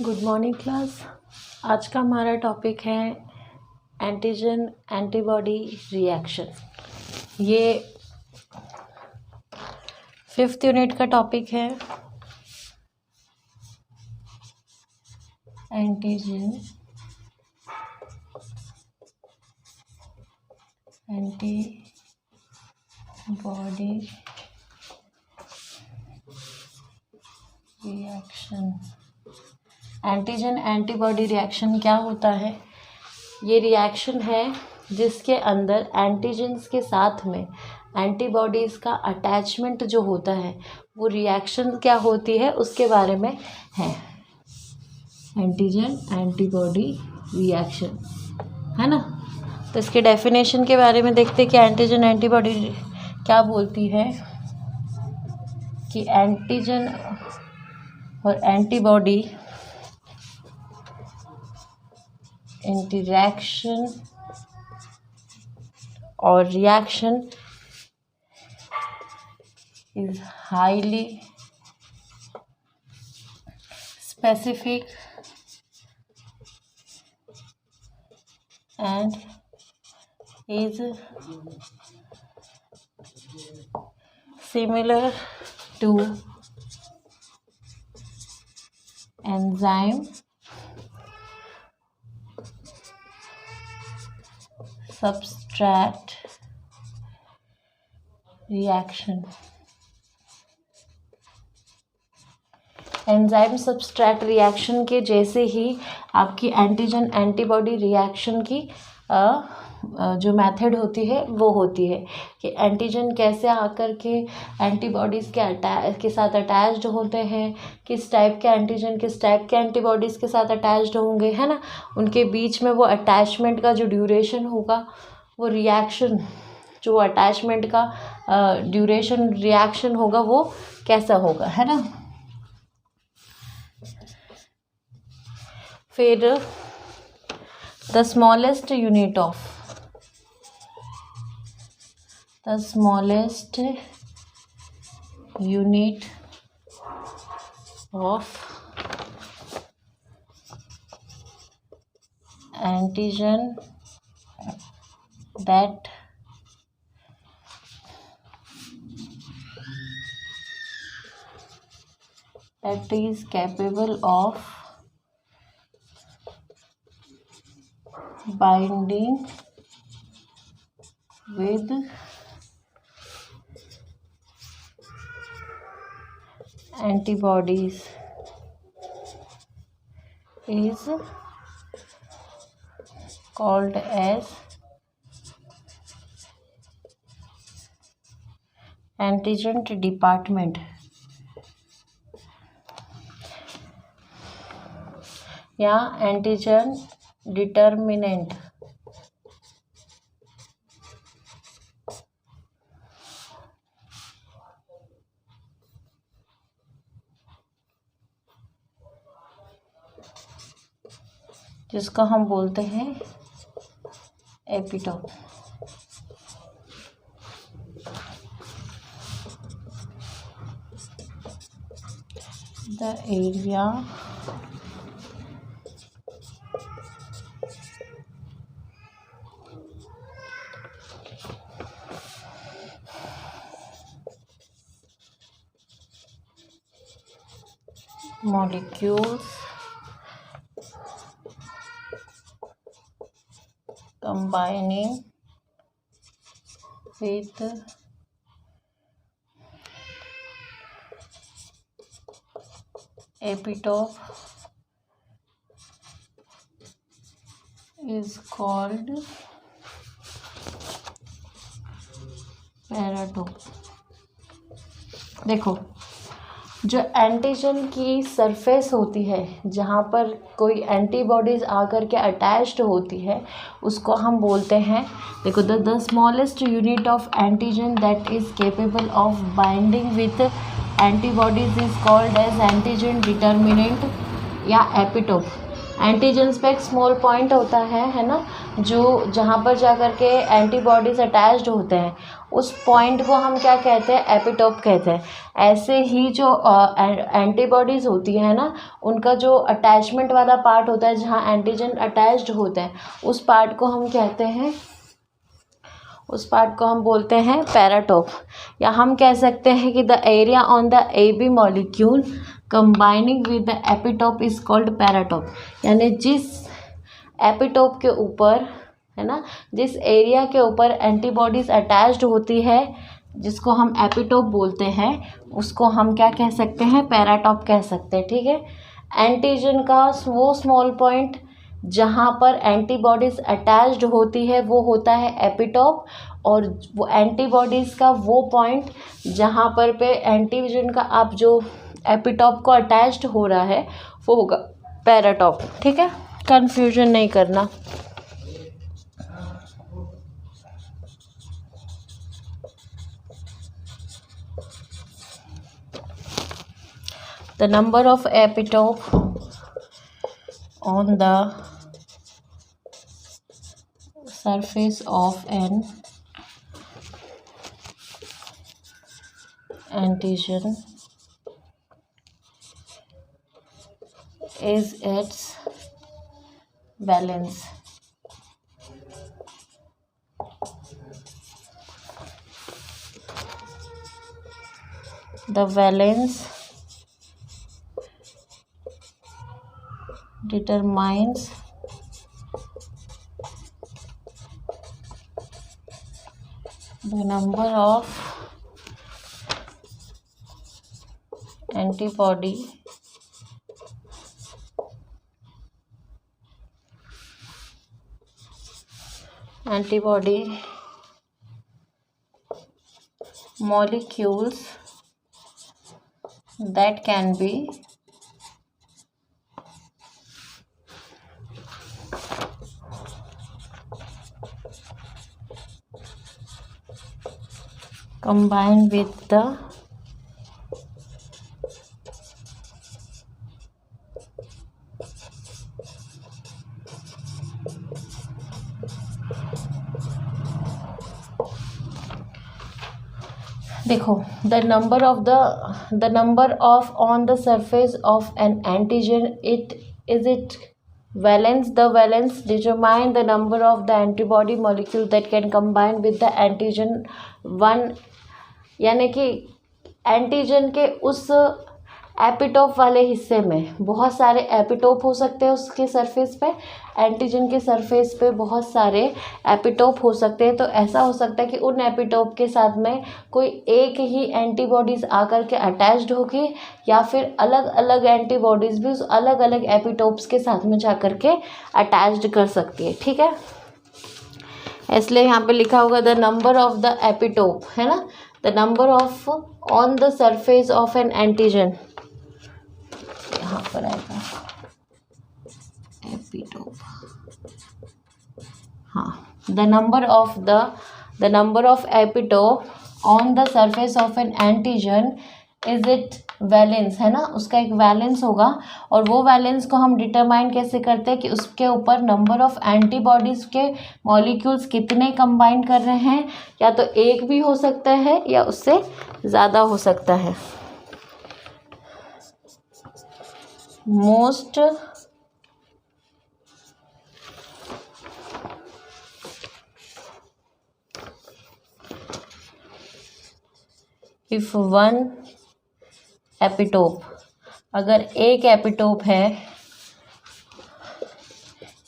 Good morning class. आज का हमारा टॉपिक है एंटीजन एंटीबॉडी रिएक्शन। ये 5th यूनिट का टॉपिक है। Antigen antibody reaction. Antigen antibody reaction क्या होता है? ये रिएक्शन है जिसके अंदर एंटीजन्स के साथ में एंटीबॉडीज़ का अटैचमेंट जो होता है, वो रिएक्शन क्या होती है उसके बारे में है। एंटीजन एंटीबॉडी रिएक्शन है ना। तो इसके डेफिनेशन के बारे में देखते हैं कि एंटीजन एंटीबॉडी क्या बोलती है कि एंटीजन और एंटीबॉडी इंटरैक्शन और reaction is highly specific and is similar to enzyme substrate reaction। Enzyme substrate reaction के जैसे ही आपकी एंटीजन एंटीबॉडी रिएक्शन की जो मेथड होती है वो होती है कि एंटीजन कैसे आकर के एंटीबॉडीज़ के साथ अटैच्ड होते हैं, किस टाइप के एंटीजन किस टाइप के एंटीबॉडीज़ के साथ अटैच्ड होंगे, है ना। उनके बीच में वो अटैचमेंट का जो ड्यूरेशन होगा, वो रिएक्शन जो अटैचमेंट का ड्यूरेशन रिएक्शन होगा वो कैसा होगा, है ना। फिर the smallest unit of antigen that is capable of binding with antibodies is called as antigen department या एंटीजन डिटर्मिनेंट। जिसको हम बोलते हैं epitope. The area molecules combining with epitope is called paratope. देखो, जो एंटीजन की सरफेस होती है जहाँ पर कोई एंटीबॉडीज़ आकर के अटैच्ड होती है उसको हम बोलते हैं, देखो, the smallest unit of antigen that is capable of binding with antibodies is called as antigen determinant या एपिटोप। एंटीजन्स पे एक स्मॉल पॉइंट होता है ना, जो जहाँ पर जा कर के एंटीबॉडीज अटैच्ड होते हैं, उस पॉइंट को हम क्या कहते हैं, एपिटोप कहते हैं। ऐसे ही जो एंटीबॉडीज़ होती है ना, उनका जो अटैचमेंट वाला पार्ट होता है जहाँ एंटीजन अटैच्ड होते हैं, उस पार्ट को हम कहते हैं, उस पार्ट को हम बोलते हैं पैराटोप। या हम कह सकते हैं कि the area on the AB molecule combining with the epitope is called paratope. यानी जिस एपिटोप के ऊपर, है ना, जिस एरिया के ऊपर एंटीबॉडीज़ अटैच्ड होती है, जिसको हम एपिटोप बोलते हैं, उसको हम क्या कह सकते हैं, पैराटोप कह सकते हैं। ठीक है। एंटीजन का वो स्मॉल पॉइंट जहाँ पर एंटीबॉडीज़ अटैच्ड होती है वो होता है एपिटोप, और वो एंटीबॉडीज़ का वो पॉइंट जहाँ पर पे एंटीजन का आप जो एपिटोप को अटैच्ड हो रहा है वो होगा पैराटोप। ठीक है, कंफ्यूजन नहीं करना। The number of epitope on the surface of an antigen is its valence. The valence determines the number of antibody molecules that can be combined with the देखो, the number of on the surface of an antigen, it valence. The valence determine the number of the antibody molecule that can combine with the antigen one। यानी कि antigen के उस epitope वाले हिस्से में बहुत सारे एपिटोप हो सकते हैं उसके सरफेस पे, एंटीजन के सरफेस पे बहुत सारे एपिटोप हो सकते हैं। तो ऐसा हो सकता है कि उन एपिटोप के साथ में कोई एक ही एंटीबॉडीज़ आकर के अटैच्ड होगी, या फिर अलग अलग एंटीबॉडीज़ भी उस अलग अलग एपिटोप्स के साथ में जा कर के अटैच्ड कर सकती है। ठीक है, इसलिए यहाँ पे लिखा होगा the number of the epitope, है ना, the number of on the surface of N antigen, यहाँ पर आएगा एपिटोप। हाँ, the number of epitope on the surface of N antigen is it valence, है ना, उसका एक वैलेंस होगा। और वो वैलेंस को हम डिटरमाइन कैसे करते हैं कि उसके ऊपर नंबर ऑफ एंटीबॉडीज़ के मॉलिक्यूल्स कितने कंबाइन कर रहे हैं, या तो एक भी हो सकता है या उससे ज़्यादा हो सकता है। मोस्ट इफ वन एपिटोप, अगर एक एपिटोप है,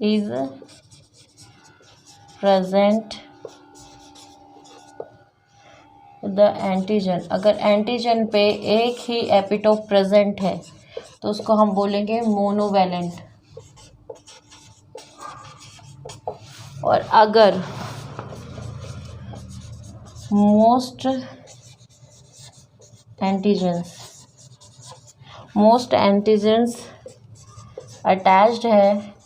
इज प्रेजेंट द एंटीजन, अगर एंटीजन पे एक ही एपिटोप प्रेजेंट है तो उसको हम बोलेंगे मोनोवैलेंट। और अगर मोस्ट एंटीजन्स अटैच्ड है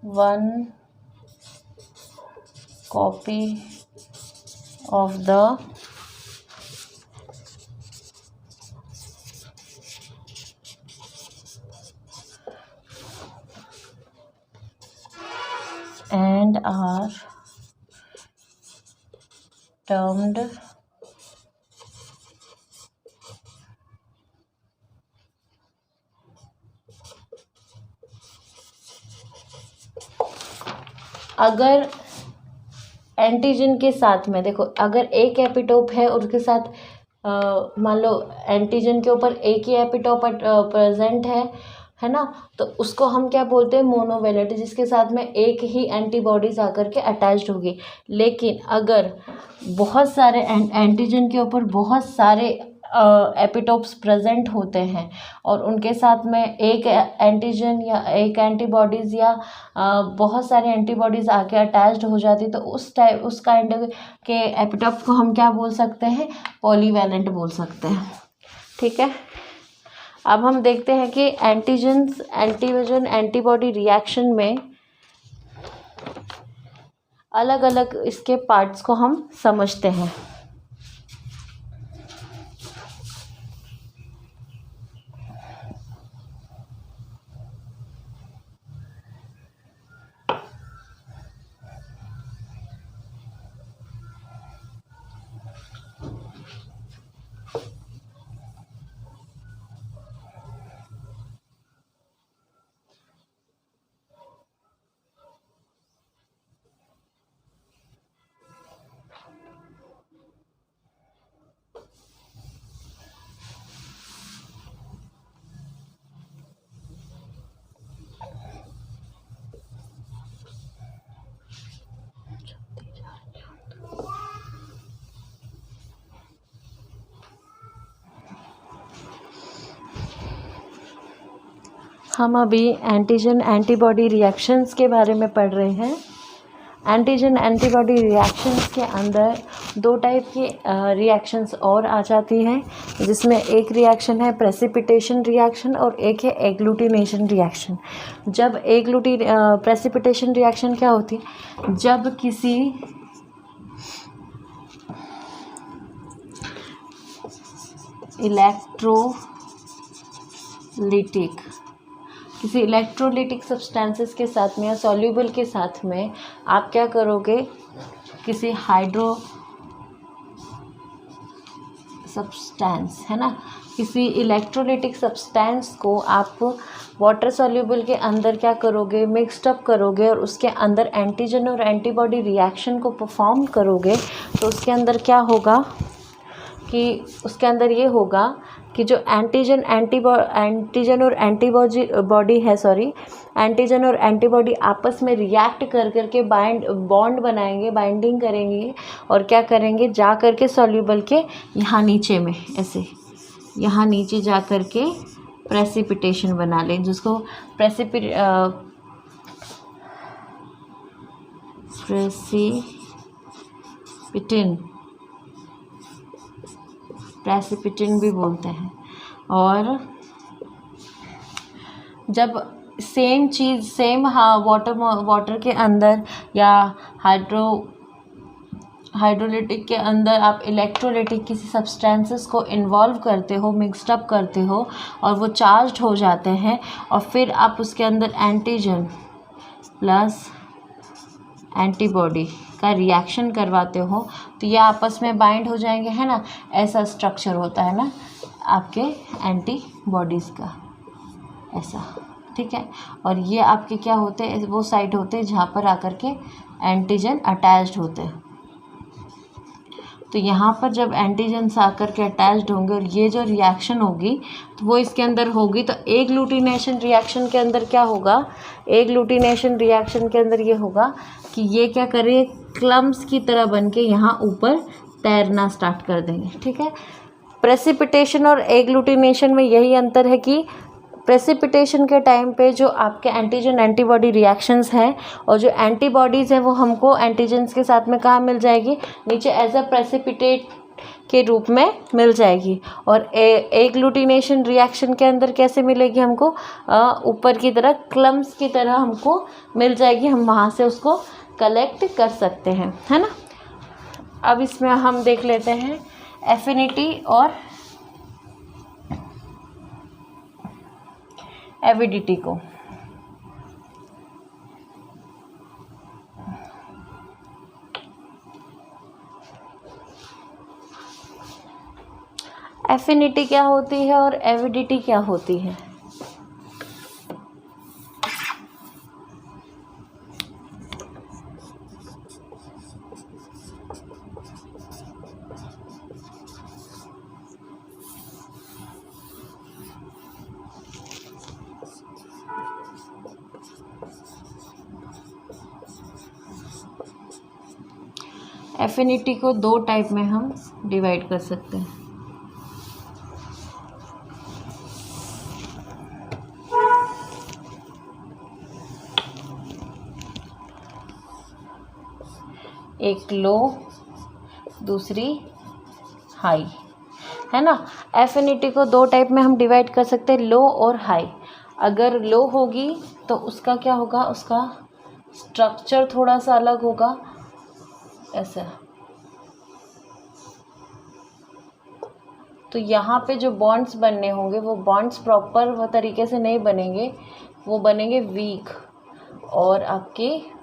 one copy of the and are termed अगर एंटीजन के साथ में देखो, अगर एक एपिटोप है और उसके साथ मान लो एंटीजन के ऊपर एक ही एपिटोप प्रेजेंट है ना, तो उसको हम क्या बोलते हैं, मोनोवेलेंट, जिसके साथ में एक ही एंटीबॉडीज आकर के अटैच्ड होगी। लेकिन अगर बहुत सारे एंटीजन के ऊपर बहुत सारे एपिटोप्स प्रेजेंट होते हैं और उनके साथ में एक एंटीजन या एक एंटीबॉडीज़ या बहुत सारे एंटीबॉडीज़ आके अटैच्ड हो जाती, तो उस काइंड के एपिटोप को हम क्या बोल सकते हैं, पॉलीवैलेंट बोल सकते हैं। ठीक है, अब हम देखते हैं कि एंटीजन एंटीबॉडी रिएक्शन में अलग अलग इसके पार्ट्स को हम समझते हैं। हम अभी एंटीजन एंटीबॉडी रिएक्शंस के बारे में पढ़ रहे हैं। एंटीजन एंटीबॉडी रिएक्शंस के अंदर दो टाइप की रिएक्शंस और आ जाती हैं, जिसमें एक रिएक्शन है प्रेसिपिटेशन रिएक्शन और एक है एग्लूटिनेशन रिएक्शन। जब प्रेसिपिटेशन रिएक्शन क्या होती है, जब किसी इलेक्ट्रोलिटिक सब्सटेंसेस के साथ में या सॉल्यूबल के साथ में आप क्या करोगे, किसी हाइड्रो सब्सटेंस है ना, किसी इलेक्ट्रोलिटिक सब्सटेंस को आप वाटर सॉल्यूबल के अंदर क्या करोगे, मिक्स्ड अप करोगे और उसके अंदर एंटीजन और एंटीबॉडी रिएक्शन को परफॉर्म करोगे। तो उसके अंदर क्या होगा कि उसके अंदर ये होगा कि जो एंटीजन और एंटीबॉडी आपस में रिएक्ट कर करके बॉन्ड बनाएंगे, बाइंडिंग करेंगे और क्या करेंगे, जा करके सॉल्यूबल के यहाँ नीचे में ऐसे यहाँ नीचे जा करके प्रेसिपिटेशन बना लें, जिसको प्रेसिपिटेन भी बोलते हैं। और जब सेम वाटर के अंदर या हाइड्रोलिटिक के अंदर आप इलेक्ट्रोलिटिक किसी सब्सटेंसेस को इन्वॉल्व करते हो, मिक्स्ड अप करते हो और वो चार्ज्ड हो जाते हैं और फिर आप उसके अंदर एंटीजन प्लस एंटीबॉडी का रिएक्शन करवाते हो, तो ये आपस में बाइंड हो जाएंगे, है ना। ऐसा स्ट्रक्चर होता है ना आपके एंटीबॉडीज़ का, ऐसा, ठीक है। और ये आपके क्या होते हैं, वो साइट होते हैं जहाँ पर आकर के एंटीजन अटैच्ड होते हैं। तो यहाँ पर जब एंटीजन्स आकर के अटैच्ड होंगे और ये जो रिएक्शन होगी तो वो इसके अंदर होगी। तो एग्लूटिनेशन रिएक्शन के अंदर क्या होगा, एग्लूटिनेशन रिएक्शन के अंदर ये होगा कि ये क्या करे, क्लम्स की तरह बन के यहाँ ऊपर तैरना स्टार्ट कर देंगे, ठीक है। प्रेसिपिटेशन और एग्लूटिनेशन में यही अंतर है कि प्रेसिपिटेशन के टाइम पे जो आपके एंटीजन एंटीबॉडी रिएक्शंस हैं और जो एंटीबॉडीज़ हैं वो हमको एंटीजन्स के साथ में कहाँ मिल जाएगी, नीचे एज अ प्रेसिपिटेट के रूप में मिल जाएगी। और एग्लूटिनेशन रिएक्शन के अंदर कैसे मिलेगी हमको, ऊपर की तरह क्लम्स की तरह हमको मिल जाएगी, हम वहाँ से उसको कलेक्ट कर सकते हैं, है ना। अब इसमें हम देख लेते हैं एफिनिटी और एविडिटी को। एफिनिटी क्या होती है और एविडिटी क्या होती है? एफिनिटी को दो टाइप में हम डिवाइड कर सकते हैं। एक लो, दूसरी हाई, है ना। एफिनिटी को दो टाइप में हम डिवाइड कर सकते हैं, लो और हाई। अगर लो होगी तो उसका क्या होगा, उसका स्ट्रक्चर थोड़ा सा अलग होगा, ऐसा। तो यहाँ पे जो बॉन्ड्स बनने होंगे वो बॉन्ड्स प्रॉपर वो तरीके से नहीं बनेंगे, वो बनेंगे वीक। और आपके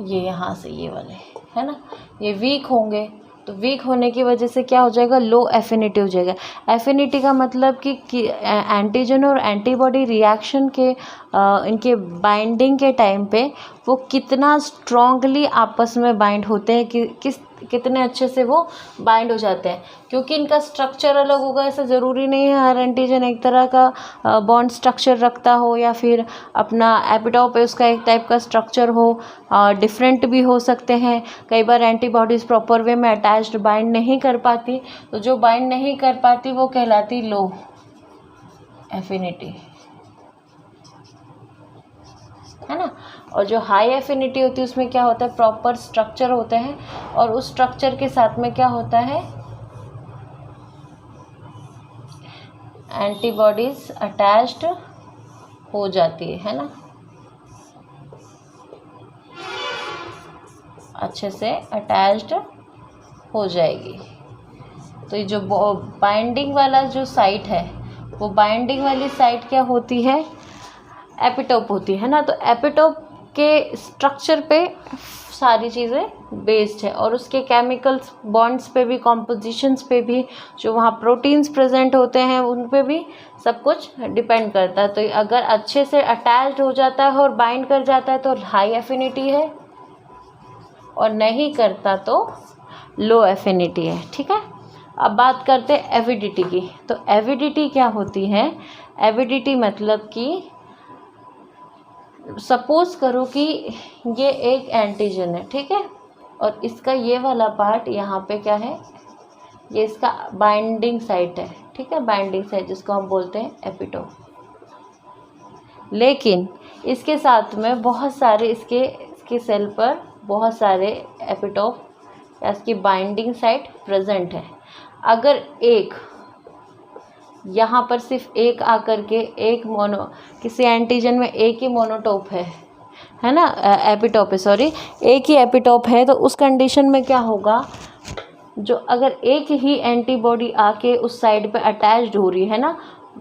ये यहाँ से ये वाले, है ना, ये वीक होंगे। तो वीक होने की वजह से क्या हो जाएगा, लो एफिनिटी हो जाएगा। एफिनिटी का मतलब कि एंटीजन और एंटीबॉडी रिएक्शन के इनके बाइंडिंग के टाइम पे वो कितना स्ट्रांगली आपस में बाइंड होते हैं, कि कितने अच्छे से वो बाइंड हो जाते हैं। क्योंकि इनका स्ट्रक्चर अलग होगा, ऐसा ज़रूरी नहीं है हर एंटीजन एक तरह का बॉन्ड स्ट्रक्चर रखता हो, या फिर अपना एपिटोप है उसका एक टाइप का स्ट्रक्चर हो, डिफरेंट भी हो सकते हैं। कई बार एंटीबॉडीज़ प्रॉपर वे में अटैच्ड बाइंड नहीं कर पाती, तो जो बाइंड नहीं कर पाती वो कहलाती लो एफिनिटी, है ना। और जो हाई एफिनिटी होती है उसमें क्या होता है, प्रॉपर स्ट्रक्चर होते हैं, और उस स्ट्रक्चर के साथ में क्या होता है, एंटीबॉडीज अटैच्ड हो जाती है ना, अच्छे से अटैच्ड हो जाएगी। तो ये जो बाइंडिंग वाला जो साइट है, वो बाइंडिंग वाली साइट क्या होती है, एपिटोप होती है ना। तो एपिटोप के स्ट्रक्चर पे सारी चीज़ें बेस्ड है, और उसके केमिकल्स बॉन्ड्स पे भी, कॉम्पोजिशंस पे भी, जो वहाँ प्रोटीन्स प्रेजेंट होते हैं उन पे भी सब कुछ डिपेंड करता है। तो अगर अच्छे से अटैच्ड हो जाता है और बाइंड कर जाता है तो हाई एफिनिटी है, और नहीं करता तो लो एफिनिटी है, ठीक है। अब बात करते हैं एविडिटी की। तो एविडिटी क्या होती है, एविडिटी मतलब कि सपोज करो कि ये एक एंटीजन है, ठीक है, और इसका ये वाला पार्ट यहाँ पे क्या है, ये इसका बाइंडिंग साइट है, ठीक है, बाइंडिंग साइट जिसको हम बोलते हैं एपिटोप। लेकिन इसके साथ में बहुत सारे इसके सेल पर बहुत सारे एपिटोप या इसकी बाइंडिंग साइट प्रेजेंट है। अगर एक यहाँ पर सिर्फ एक आकर के एक किसी एंटीजन में एक ही मोनोटोप है ना, एपिटोप है, सॉरी, एक ही एपिटोप है, तो उस कंडीशन में क्या होगा, जो अगर एक ही एंटीबॉडी आके उस साइड पे अटैच्ड हो रही है ना,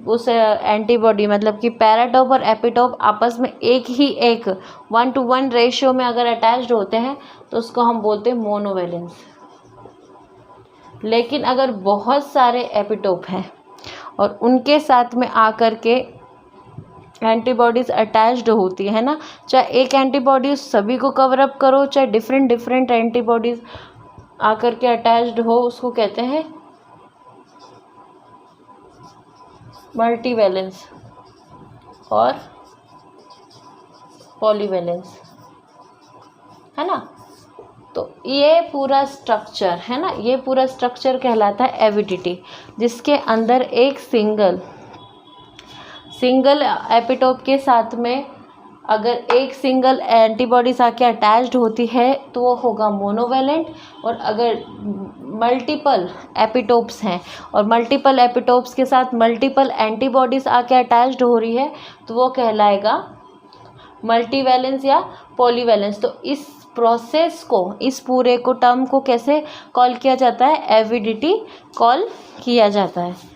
उस एंटीबॉडी मतलब कि पैराटोप और एपिटोप आपस में एक 1:1 रेशियो में अगर अटैच्ड होते हैं तो उसको हम बोलते हैं मोनोवैलेंस। लेकिन अगर बहुत सारे एपिटोप हैं और उनके साथ में आकर के एंटीबॉडीज़ अटैच्ड होती है ना, चाहे एक एंटीबॉडी सभी को कवर अप करो, चाहे डिफरेंट एंटीबॉडीज़ आकर के अटैच्ड हो, उसको कहते हैं मल्टीवैलेंस और पॉलीवैलेंस, है ना। तो ये पूरा स्ट्रक्चर है ना, ये पूरा स्ट्रक्चर कहलाता है एविडिटी, जिसके अंदर एक सिंगल एपिटोप के साथ में अगर एक सिंगल एंटीबॉडीज आके अटैच्ड होती है तो वो होगा मोनोवैलेंट, और अगर मल्टीपल एपिटोप्स हैं और मल्टीपल एपिटोप्स के साथ मल्टीपल एंटीबॉडीज़ आके अटैच्ड हो रही है तो वो कहलाएगा मल्टीवैलेंस या पॉलीवैलेंस। तो इस प्रोसेस को, इस पूरे को, टर्म को कैसे कॉल किया जाता है? एविडिटी कॉल किया जाता है।